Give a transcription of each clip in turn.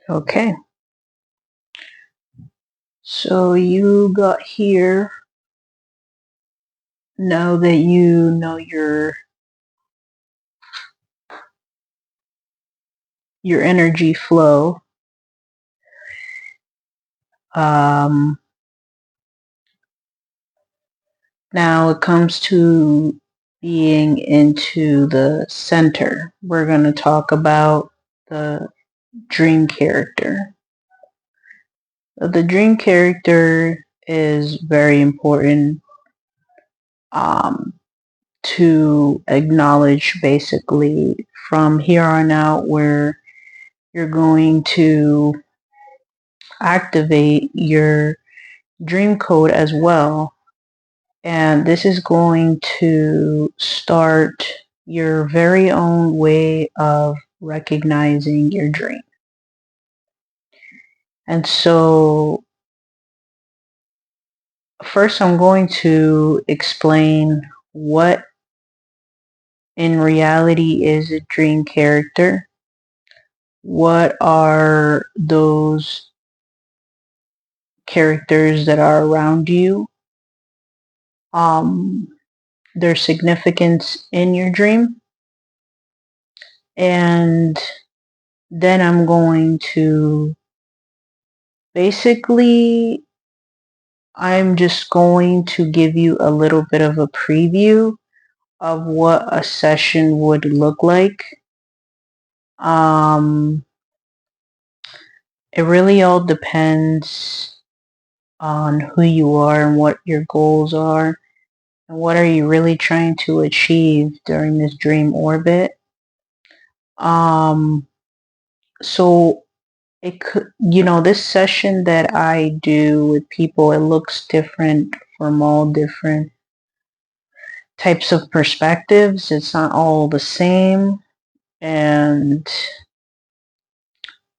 Okay, so you got here. Now that you know your energy flow, um, now it comes to being into the center. We're going to talk about the dream character. The dream character is very important um, to acknowledge basically from here on out, where you're going to activate your dream code as well. And this is going to start your very own way of recognizing your dream. And so, first, I'm going to explain what in reality is a dream character. What are those characters that are around you? Um, their significance in your dream. And then I'm going to basically, I'm just going to give you a little bit of a preview of what a session would look like. Um, it really all depends on who you are and what your goals are and what are you really trying to achieve during this dream orbit. Um, so it could, this session that I do with people, it looks different from all different types of perspectives. It's not all the same. And,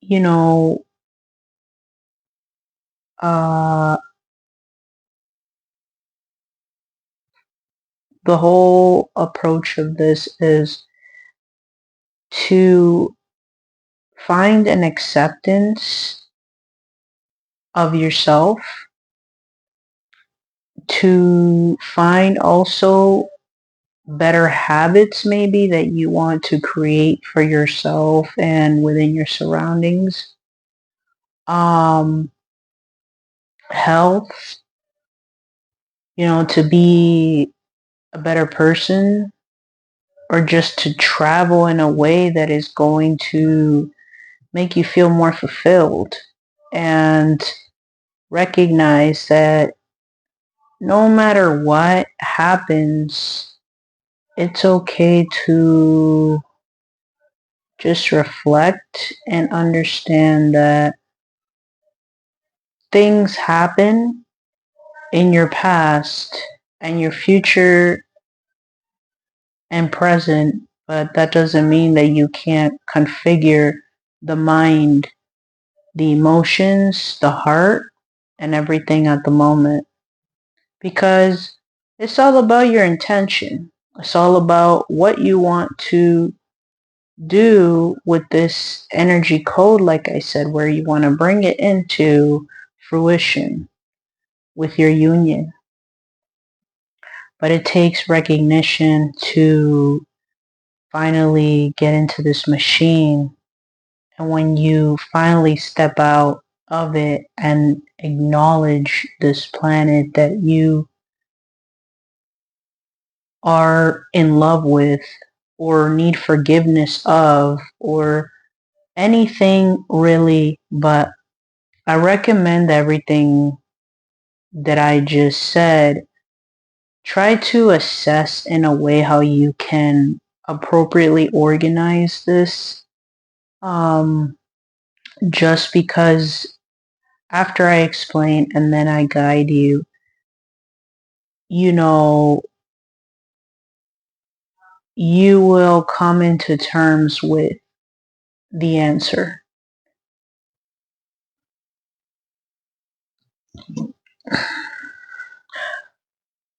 you know, uh, the whole approach of this is to find an acceptance of yourself, to find also better habits maybe that you want to create for yourself and within your surroundings. Health, to be a better person, or just to travel in a way that is going to make you feel more fulfilled, and recognize that no matter what happens, it's okay to just reflect and understand that things happen in your past and your future and present, but that doesn't mean that you can't configure the mind, the emotions, the heart, and everything at the moment. Because it's all about your intention. It's all about what you want to do with this energy code, like I said, where you want to bring it into fruition with your union. But it takes recognition to finally get into this machine. And when you finally step out of it and acknowledge this planet that you are in love with or need forgiveness of or anything really, but I recommend everything that I just said. Try to assess in a way how you can appropriately organize this. Um, just because after I explain and then I guide you, you know, you will come into terms with the answer.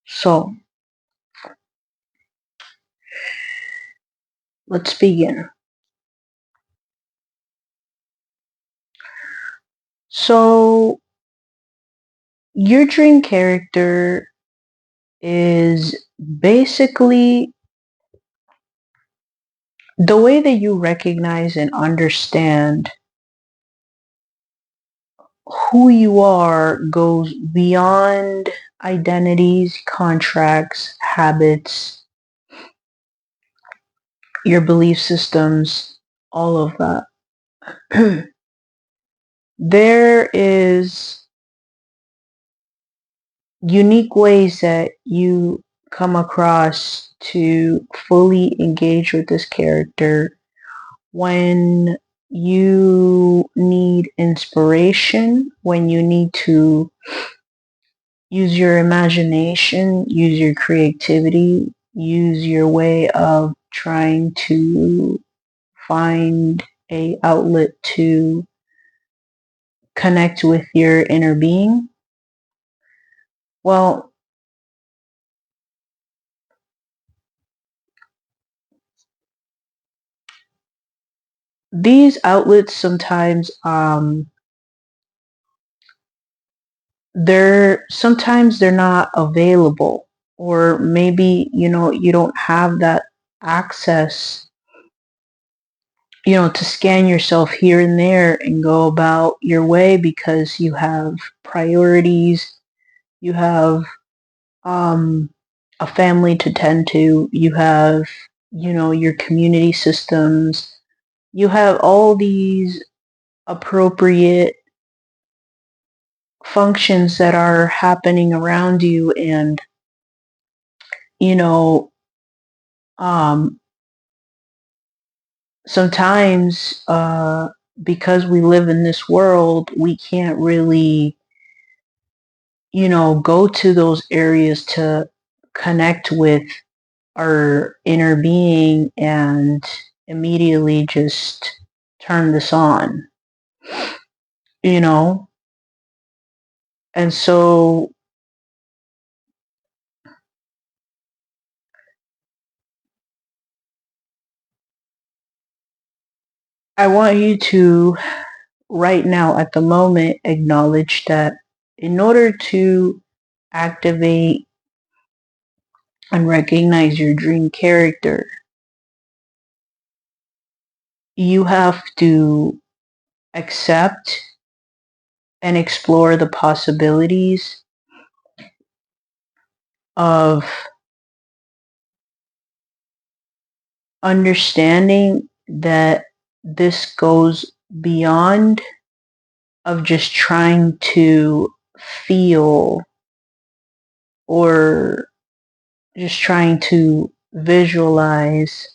So let's begin. So your dream character is basically the way that you recognize and understand who you are goes beyond identities, contracts, habits, your belief systems, all of that. There is unique ways that you come across to fully engage with this character when you need inspiration, when you need to use your imagination, use your creativity, use your way of trying to find a outlet to connect with your inner being. Well, these outlets sometimes they're not available, or maybe you don't have that access, to scan yourself here and there and go about your way because you have priorities, you have um, a family to tend to, you have, your community systems, you have all these appropriate functions that are happening around you, and, you know, um, sometimes because we live in this world, we can't really go to those areas to connect with our inner being and immediately just turn this on, you know? And so I want you to, right now at the moment, acknowledge that in order to activate and recognize your dream character, you have to accept and explore the possibilities of understanding that this goes beyond of just trying to feel or just trying to visualize,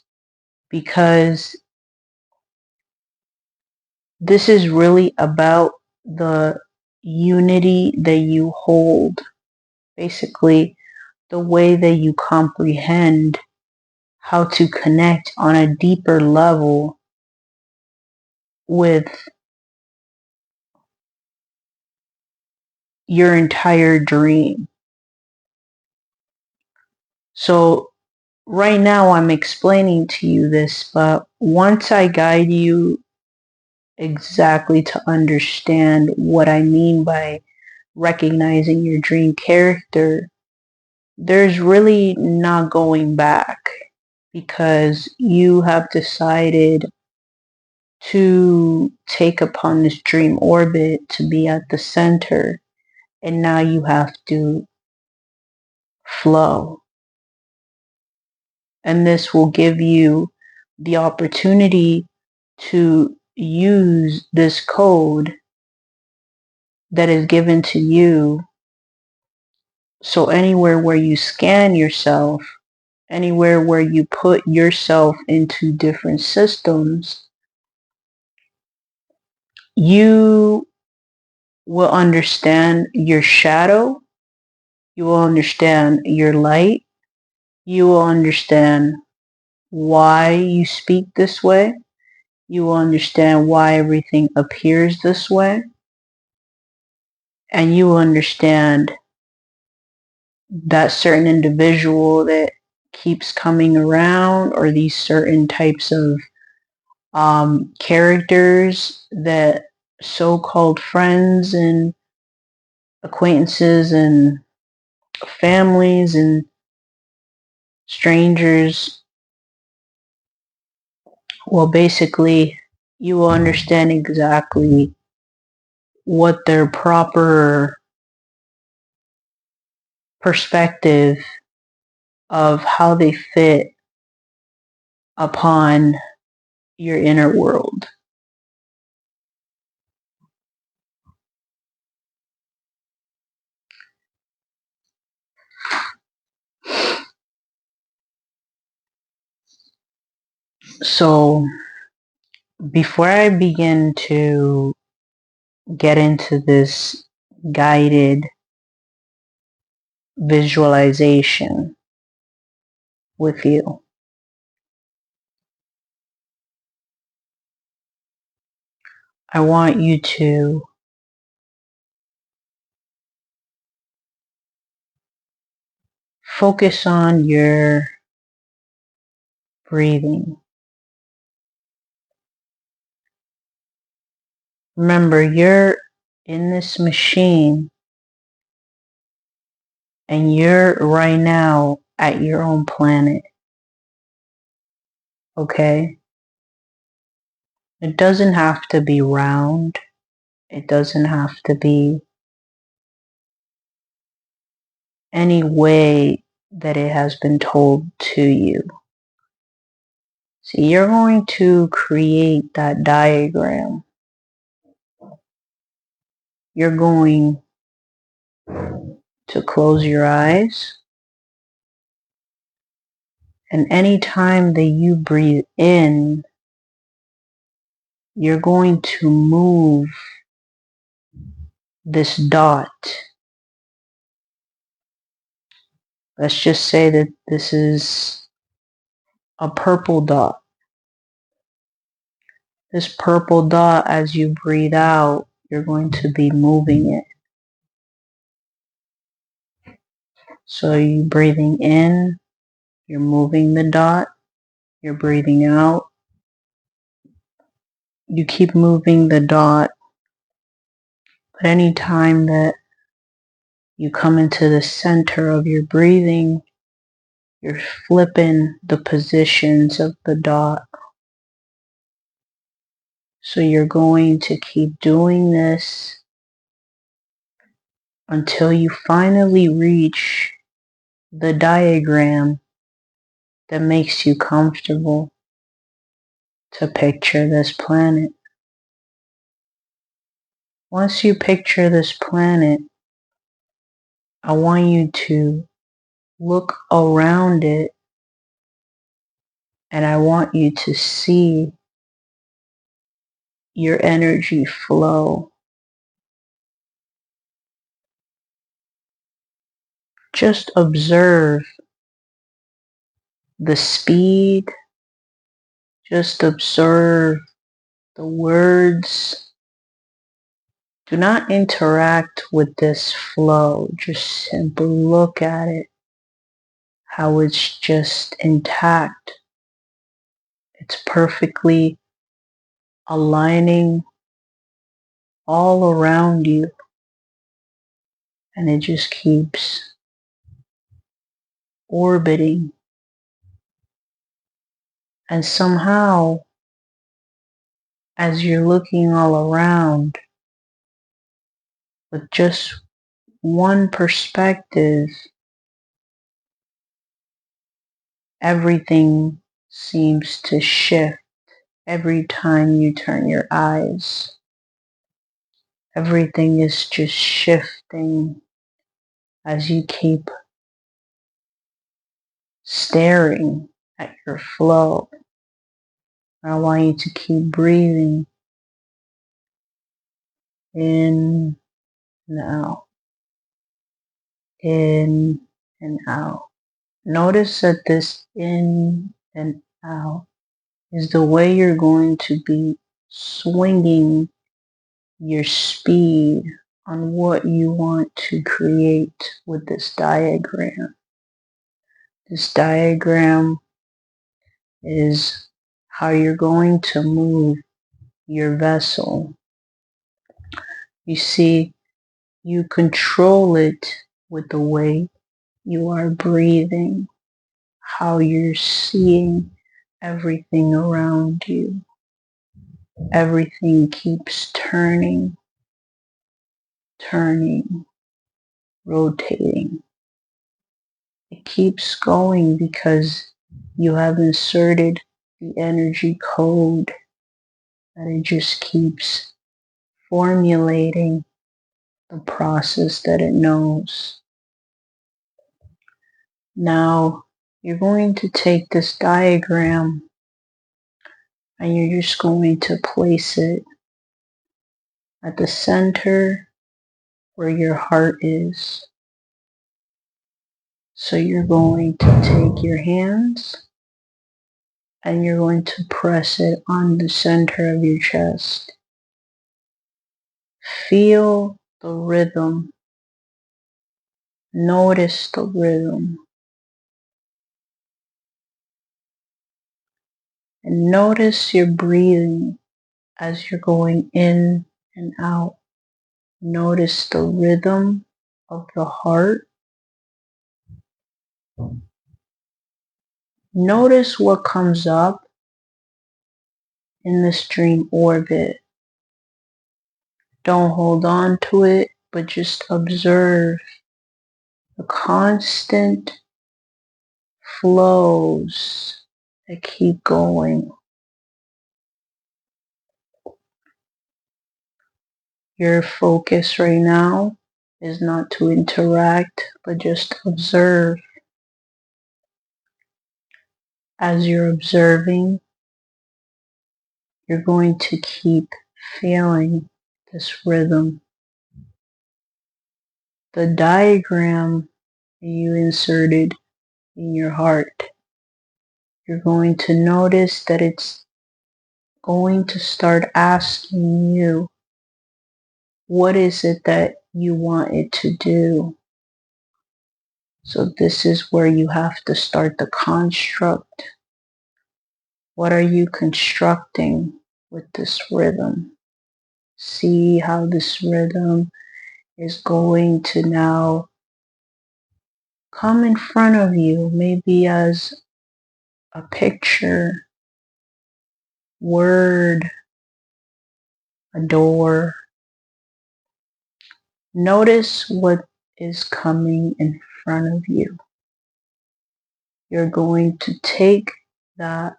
because this is really about the unity that you hold, basically the way that you comprehend how to connect on a deeper level with your entire dream. So right now I'm explaining to you this, but once I guide you exactly to understand what I mean by recognizing your dream character, there's really not going back, because you have decided to take upon this dream orbit to be at the center, and now you have to flow. And this will give you the opportunity to use this code that is given to you. So anywhere where you scan yourself, anywhere where you put yourself into different systems, you will understand your shadow, you will understand your light, you will understand why you speak this way, you will understand why everything appears this way, and you will understand that certain individual that keeps coming around, or these certain types of characters that so-called friends and acquaintances and families and strangers, well, basically, you will understand exactly what their proper perspective of how they fit upon your inner world. So, before I begin to get into this guided visualization with you, I want you to focus on your breathing. Remember, you're in this machine and you're right now at your own planet, okay? It doesn't have to be round. It doesn't have to be any way that it has been told to you. So you're going to create that diagram. You're going to close your eyes, and anytime that you breathe in, you're going to move this dot. Let's just say that this is a purple dot. This purple dot, as you breathe out, you're going to be moving it. So you're breathing in, you're moving the dot, you're breathing out, you keep moving the dot, but any time that you come into the center of your breathing, you're flipping the positions of the dot. So you're going to keep doing this until you finally reach the diagram that makes you comfortable to picture this planet. Once you picture this planet, I want you to look around it, and I want you to see your energy flow. Just observe the speed, just observe the words. Do not interact with this flow, just simply look at it, how it's just intact. It's perfectly aligning all around you, and it just keeps orbiting. And somehow, as you're looking all around with just one perspective, everything seems to shift every time you turn your eyes. Everything is just shifting as you keep staring at your flow. I want you to keep breathing in and out, in and out. Notice that this in and out is the way you're going to be swinging your speed on what you want to create with this diagram. This diagram is how you're going to move your vessel You see, you control it with the way you are breathing, how you're seeing everything around you. Everything keeps turning, rotating. It keeps going because you have inserted the energy code that it just keeps formulating the process that it knows. Now, you're going to take this diagram and you're just going to place it at the center where your heart is. So you're going to take your hands and you're going to press it on the center of your chest. Feel the rhythm. Notice the rhythm. And notice your breathing as you're going in and out. Notice the rhythm of the heart. Notice what comes up in this dream orbit. Don't hold on to it, but just observe the constant flows that keep going. Your focus right now is not to interact, but just observe. As you're observing, you're going to keep feeling this rhythm. The diagram that you inserted in your heart, you're going to notice that it's going to start asking you, what is it that you want it to do? So this is where you have to start the construct. What are you constructing with this rhythm? See how this rhythm is going to now come in front of you, maybe as a picture, word, a door. Notice what is coming in front of you. You're going to take that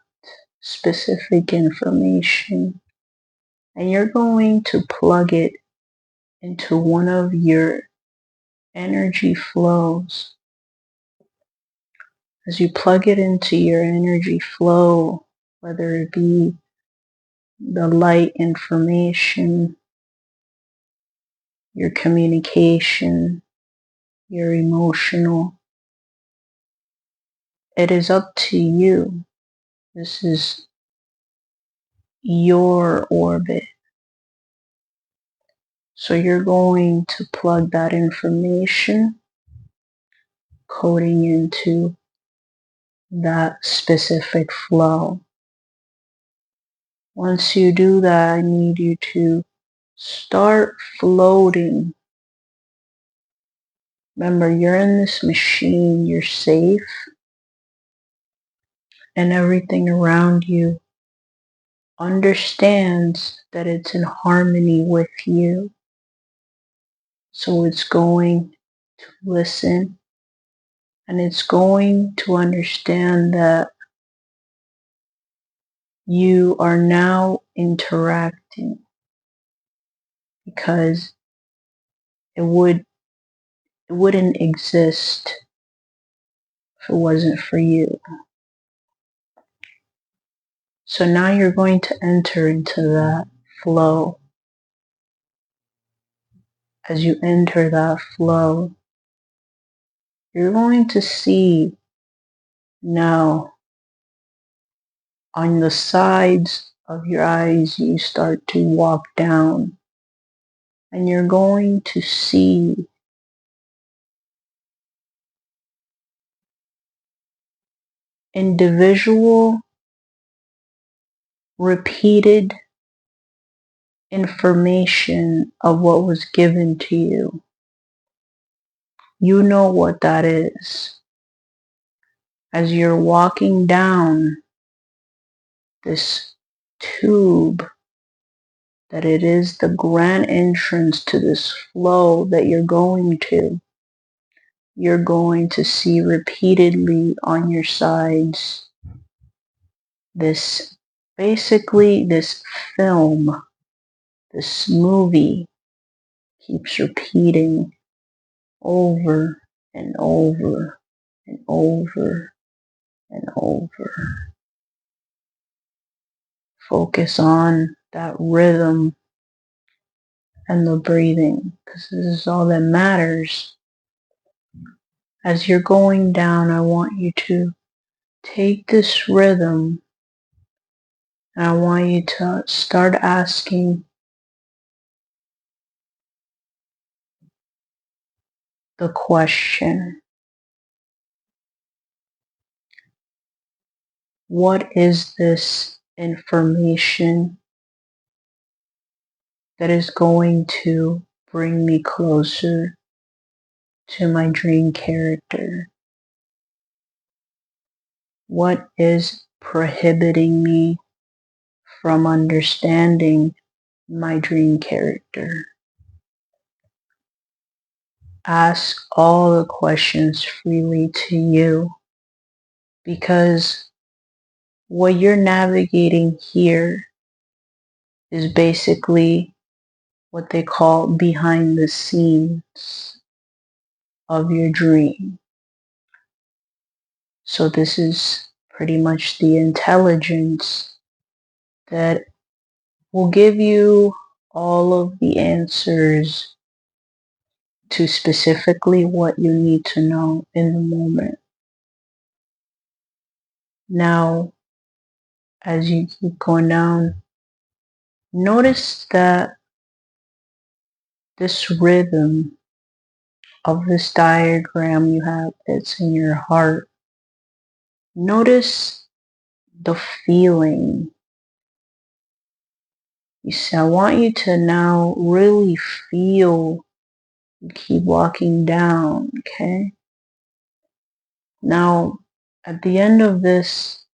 specific information and you're going to plug it into one of your energy flows. As you plug it into your energy flow, whether it be the light information, your communication, your emotional, it is up to you. This is your orbit. So you're going to plug that information, coding into that specific flow. Once you do that, I need you to start floating. Remember, you're in this machine, you're safe, and everything around you understands that it's in harmony with you. So it's going to listen and it's going to understand that you are now interacting, because it wouldn't exist if it wasn't for you. So now you're going to enter into that flow. As you enter that flow, you're going to see now on the sides of your eyes, you start to walk down and you're going to see individual repeated information of what was given to you. You know what that is. As you're walking down this tube, that it is the grand entrance to this flow that you're going to. You're going to see repeatedly on your sides this, basically this film, this movie keeps repeating over and over and over and over. Focus on that rhythm and the breathing, because this is all that matters. As you're going down, I want you to take this rhythm and I want you to start asking the question, what is this information that is going to bring me closer to my dream character? What is prohibiting me from understanding my dream character? Ask all the questions freely to you, because what you're navigating here is basically what they call behind the scenes of your dream. So this is pretty much the intelligence that will give you all of the answers to specifically what you need to know in the moment. Now, as you keep going down, notice that this rhythm of this diagram you have that's in your heart, notice the feeling. You see, I want you to now really feel, keep walking down, okay? Now, at the end of this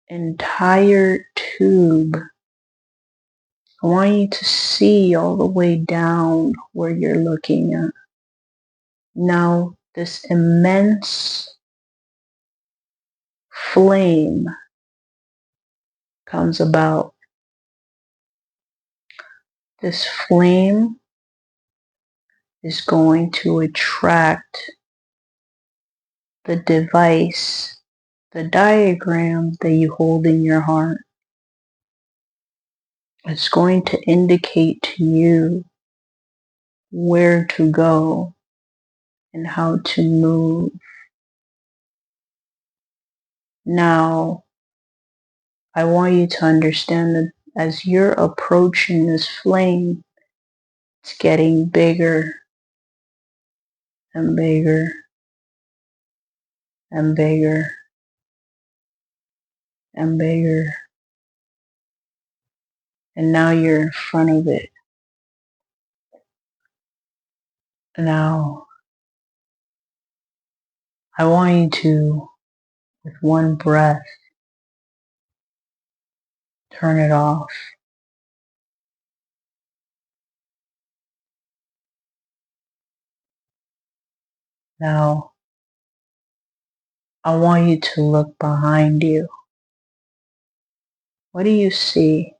entire tube, I want you to see all the way down where you're looking at. Now, this immense flame comes about. This flame is going to attract the device, the diagram that you hold in your heart. It's going to indicate to you where to go and how to move. Now, I want you to understand that as you're approaching this flame, it's getting bigger and bigger and bigger and bigger. And now you're in front of it. Now, I want you to, with one breath, turn it off. Now, I want you to look behind you. What do you see?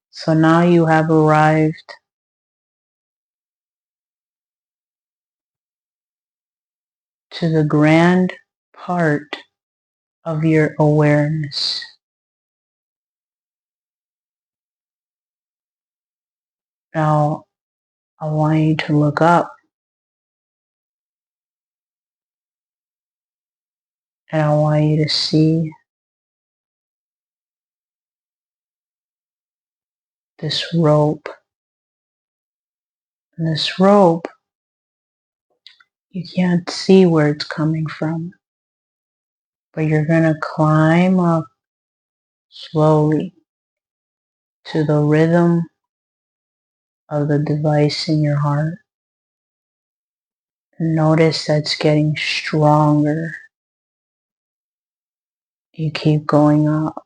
So now you have arrived to the grand part of your awareness. Now, I want you to look up and I want you to see this rope. And this rope, you can't see where it's coming from. but you're going to climb up slowly to the rhythm of the device in your heart. Notice that's getting stronger. You keep going up.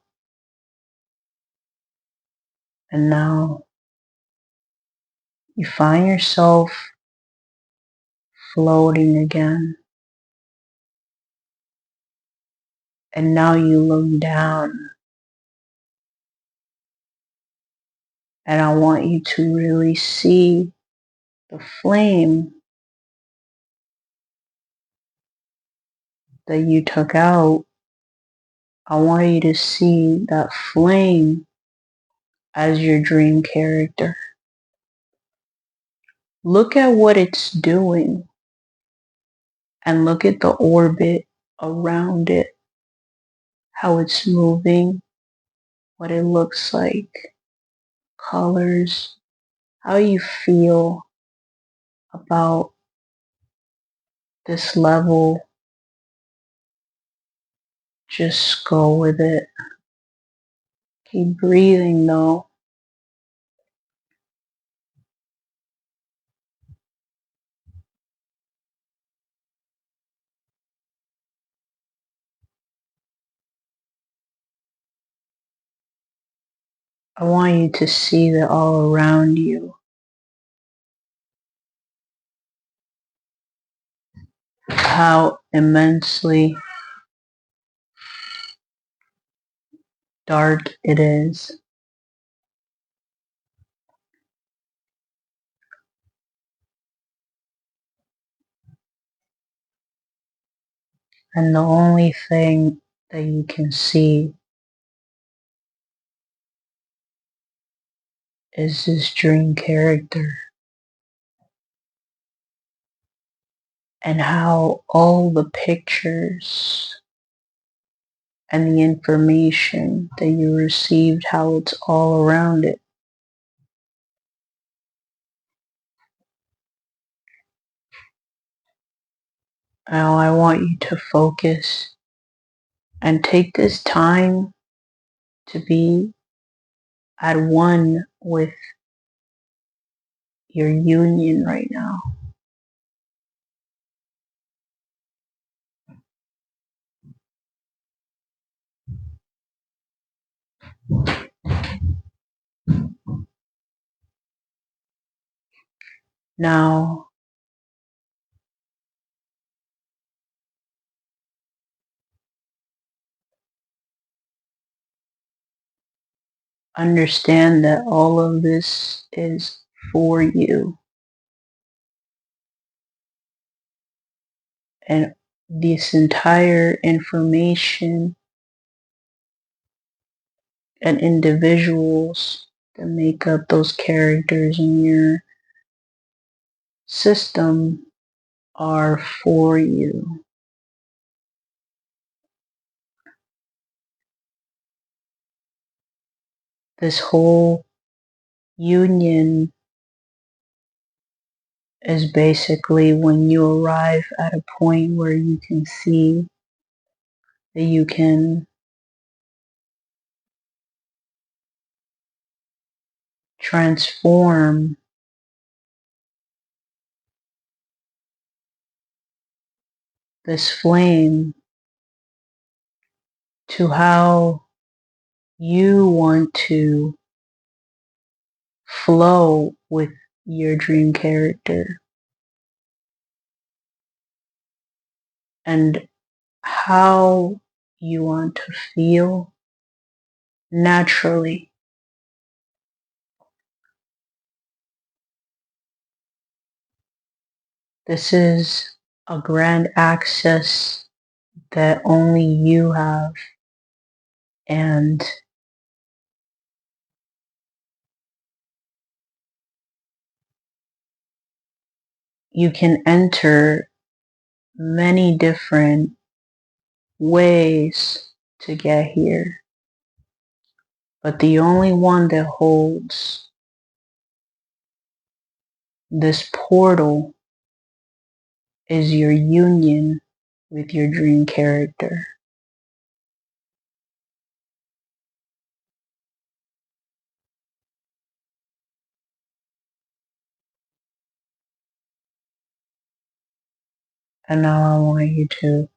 And now you find yourself floating again. And now you look down. And I want you to really see the flame that you took out. I want you to see that flame as your dream character. Look at what it's doing and look at the orbit around it, how it's moving, what it looks like, colors, how you feel about this level. Just go with it. Keep breathing though. I want you to see that all around you, how immensely dark it is. And the only thing that you can see is this dream character. And how all the pictures and the information that you received, how it's all around it. Now I want you to focus and take this time to be at one with your union right now. Now, understand that all of this is for you. And this entire information and individuals that make up those characters in your system are for you. This whole union is basically when you arrive at a point where you can see that you can transform this flame to how you want to flow with your dream character and how you want to feel naturally. This is a grand access that only you have, and you can enter many different ways to get here, but the only one that holds this portal is your union with your dream character. And now I want you to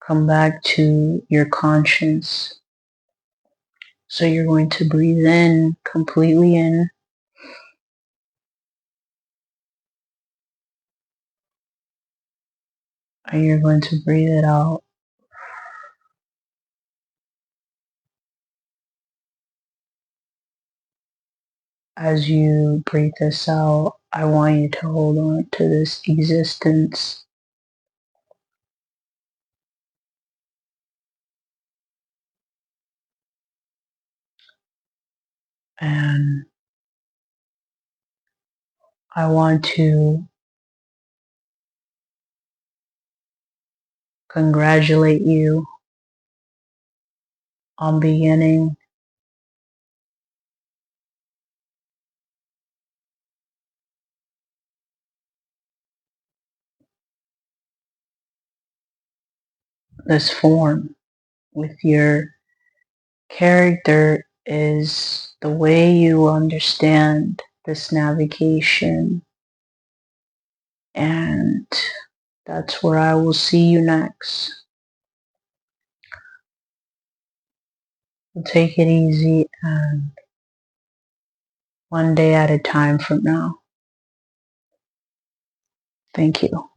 come back to your conscience. So you're going to breathe in, completely in. And you're going to breathe it out. As you breathe this out, I want you to hold on to this existence. And I want to congratulate you on beginning this form with your character is the way you understand this navigation, and that's where I will see you next. So take it easy, and one day at a time from now. Thank you.